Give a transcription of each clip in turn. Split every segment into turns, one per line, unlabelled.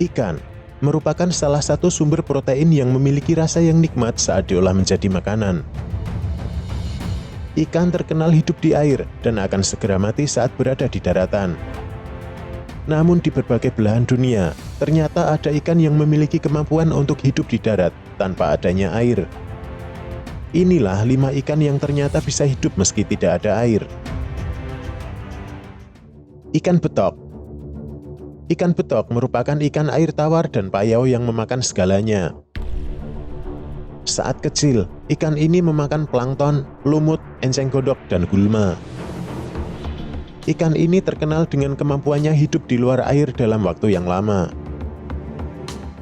Ikan merupakan salah satu sumber protein yang memiliki rasa yang nikmat saat diolah menjadi makanan. Ikan terkenal hidup di air dan akan segera mati saat berada di daratan. Namun di berbagai belahan dunia, ternyata ada ikan yang memiliki kemampuan untuk hidup di darat tanpa adanya air. Inilah 5 ikan yang ternyata bisa hidup meski tidak ada air. Ikan betok. Ikan betok merupakan ikan air tawar dan payau yang memakan segalanya. Saat kecil, ikan ini memakan plankton, lumut, enceng gondok, dan gulma. Ikan ini terkenal dengan kemampuannya hidup di luar air dalam waktu yang lama.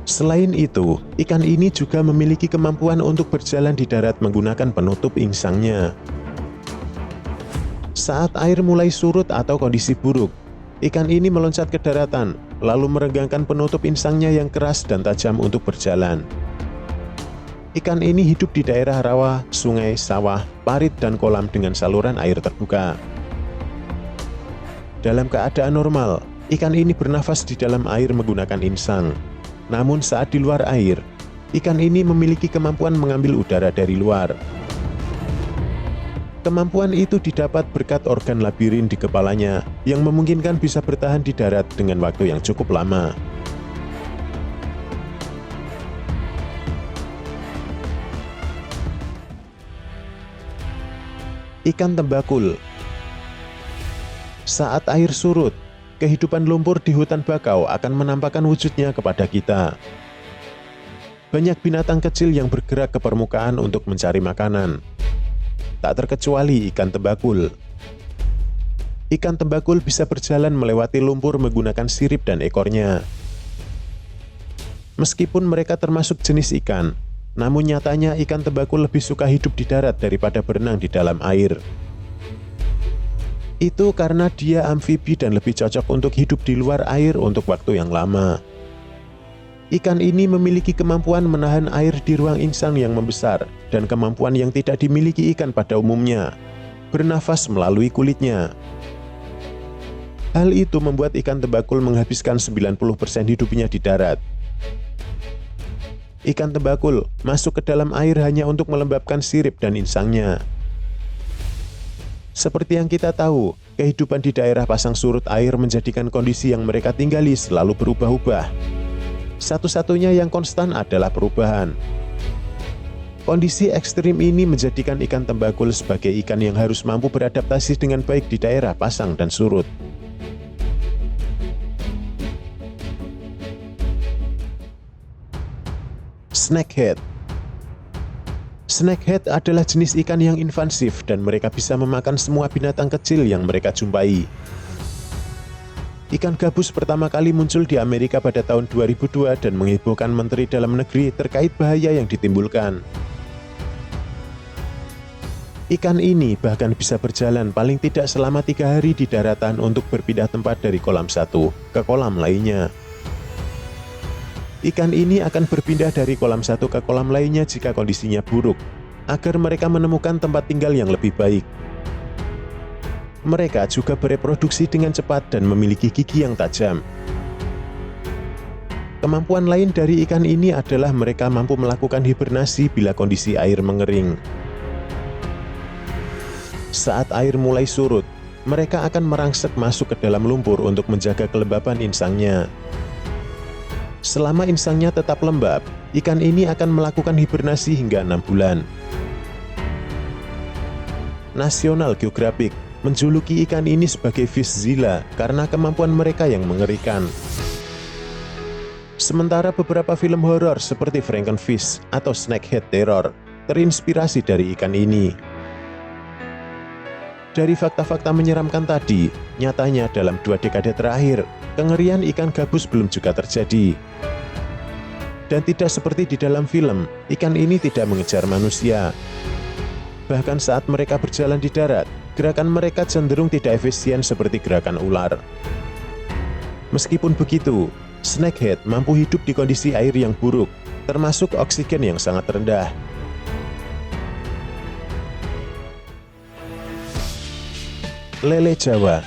Selain itu, ikan ini juga memiliki kemampuan untuk berjalan di darat menggunakan penutup insangnya. Saat air mulai surut atau kondisi buruk, ikan ini meloncat ke daratan, lalu meregangkan penutup insangnya yang keras dan tajam untuk berjalan. Ikan ini hidup di daerah rawa, sungai, sawah, parit, dan kolam dengan saluran air terbuka. Dalam keadaan normal, ikan ini bernafas di dalam air menggunakan insang. Namun saat di luar air, ikan ini memiliki kemampuan mengambil udara dari luar. Kemampuan itu didapat berkat organ labirin di kepalanya yang memungkinkan bisa bertahan di darat dengan waktu yang cukup lama. Ikan tembakul. Saat air surut, kehidupan lumpur di hutan bakau akan menampakkan wujudnya kepada kita. Banyak binatang kecil yang bergerak ke permukaan untuk mencari makanan. Tak terkecuali ikan tembakul. Ikan tembakul bisa berjalan melewati lumpur menggunakan sirip dan ekornya. Meskipun mereka termasuk jenis ikan, namun nyatanya ikan tembakul lebih suka hidup di darat daripada berenang di dalam air. Itu karena dia amfibi dan lebih cocok untuk hidup di luar air untuk waktu yang lama. Ikan ini memiliki kemampuan menahan air di ruang insang yang membesar dan kemampuan yang tidak dimiliki ikan pada umumnya, bernafas melalui kulitnya. Hal itu membuat ikan tembakul menghabiskan 90% hidupnya di darat. Ikan tembakul masuk ke dalam air hanya untuk melembabkan sirip dan insangnya. Seperti yang kita tahu, kehidupan di daerah pasang surut air menjadikan kondisi yang mereka tinggali selalu berubah-ubah. Satu-satunya yang konstan adalah perubahan. Kondisi ekstrim ini menjadikan ikan tembakul sebagai ikan yang harus mampu beradaptasi dengan baik di daerah pasang dan surut. Snakehead. Snakehead adalah jenis ikan yang invasif dan mereka bisa memakan semua binatang kecil yang mereka jumpai. Ikan gabus pertama kali muncul di Amerika pada tahun 2002 dan menghebohkan Menteri Dalam Negeri terkait bahaya yang ditimbulkan. Ikan ini bahkan bisa berjalan paling tidak selama 3 hari di daratan untuk berpindah tempat dari kolam satu ke kolam lainnya. Ikan ini akan berpindah dari kolam satu ke kolam lainnya jika kondisinya buruk, agar mereka menemukan tempat tinggal yang lebih baik. Mereka juga bereproduksi dengan cepat dan memiliki gigi yang tajam. Kemampuan lain dari ikan ini adalah mereka mampu melakukan hibernasi bila kondisi air mengering. Saat air mulai surut, mereka akan merangsek masuk ke dalam lumpur untuk menjaga kelembapan insangnya. Selama insangnya tetap lembab, ikan ini akan melakukan hibernasi hingga 6 bulan. National Geographic menjuluki ikan ini sebagai Fishzilla karena kemampuan mereka yang mengerikan. Sementara beberapa film horor seperti Frankenfish atau Snakehead Terror terinspirasi dari ikan ini. Dari fakta-fakta menyeramkan tadi, nyatanya dalam 2 dekade terakhir, kengerian ikan gabus belum juga terjadi. Dan tidak seperti di dalam film, ikan ini tidak mengejar manusia. Bahkan saat mereka berjalan di darat, gerakan mereka cenderung tidak efisien seperti gerakan ular. Meskipun begitu, snakehead mampu hidup di kondisi air yang buruk, termasuk oksigen yang sangat rendah. Lele Jawa.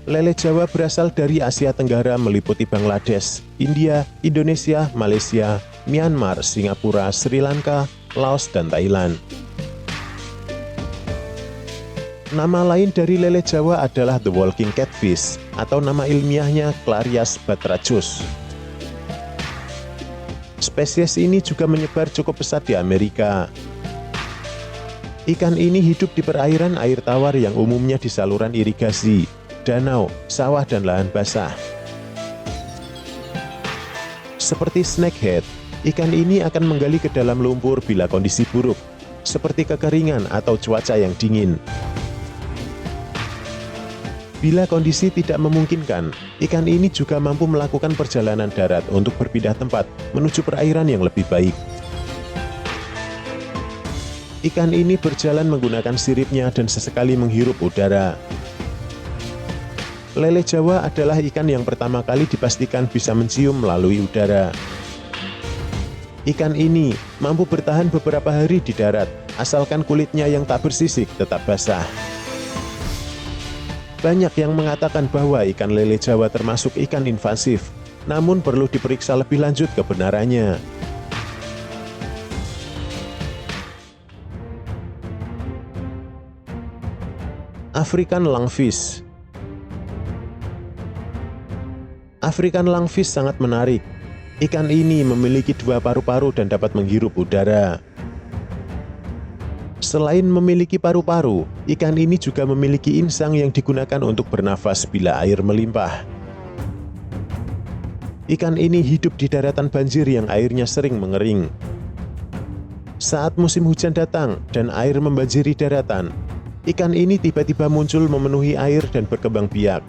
Lele Jawa berasal dari Asia Tenggara meliputi Bangladesh, India, Indonesia, Malaysia, Myanmar, Singapura, Sri Lanka, Laos, dan Thailand. Nama lain dari lele Jawa adalah The Walking Catfish atau nama ilmiahnya Clarias batrachus. Spesies ini juga menyebar cukup pesat di Amerika. Ikan ini hidup di perairan air tawar yang umumnya di saluran irigasi, danau, sawah, dan lahan basah. Seperti snakehead, ikan ini akan menggali ke dalam lumpur bila kondisi buruk, seperti kekeringan atau cuaca yang dingin. Bila kondisi tidak memungkinkan, ikan ini juga mampu melakukan perjalanan darat untuk berpindah tempat menuju perairan yang lebih baik. Ikan ini berjalan menggunakan siripnya dan sesekali menghirup udara. Lele Jawa adalah ikan yang pertama kali dipastikan bisa mencium melalui udara. Ikan ini mampu bertahan beberapa hari di darat, asalkan kulitnya yang tak bersisik tetap basah. Banyak yang mengatakan bahwa ikan lele Jawa termasuk ikan invasif, namun perlu diperiksa lebih lanjut kebenarannya. African Lungfish. African Lungfish sangat menarik. Ikan ini memiliki 2 paru-paru dan dapat menghirup udara. Selain memiliki paru-paru, ikan ini juga memiliki insang yang digunakan untuk bernafas bila air melimpah. Ikan ini hidup di daratan banjir yang airnya sering mengering. Saat musim hujan datang dan air membanjiri daratan, ikan ini tiba-tiba muncul memenuhi air dan berkembang biak.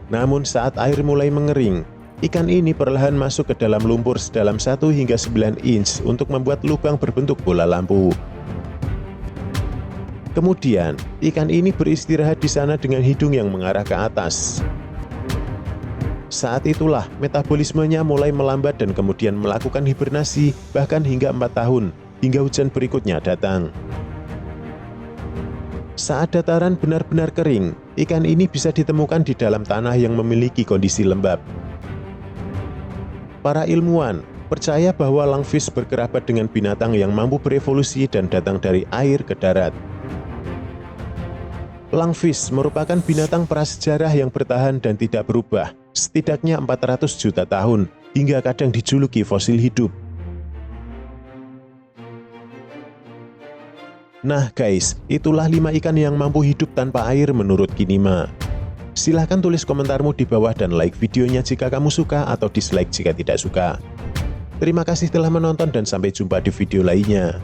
Namun saat air mulai mengering, ikan ini perlahan masuk ke dalam lumpur sedalam 1 hingga 9 inch untuk membuat lubang berbentuk bola lampu. Kemudian, ikan ini beristirahat di sana dengan hidung yang mengarah ke atas. Saat itulah metabolismenya mulai melambat dan kemudian melakukan hibernasi bahkan hingga 4 tahun, hingga hujan berikutnya datang. Saat dataran benar-benar kering, ikan ini bisa ditemukan di dalam tanah yang memiliki kondisi lembab. Para ilmuwan percaya bahwa lungfish berkerabat dengan binatang yang mampu berevolusi dan datang dari air ke darat. Lungfish merupakan binatang prasejarah yang bertahan dan tidak berubah, setidaknya 400 juta tahun, hingga kadang dijuluki fosil hidup. Nah guys, itulah 5 ikan yang mampu hidup tanpa air menurut Kinima. Silahkan tulis komentarmu di bawah dan like videonya jika kamu suka atau dislike jika tidak suka. Terima kasih telah menonton dan sampai jumpa di video lainnya.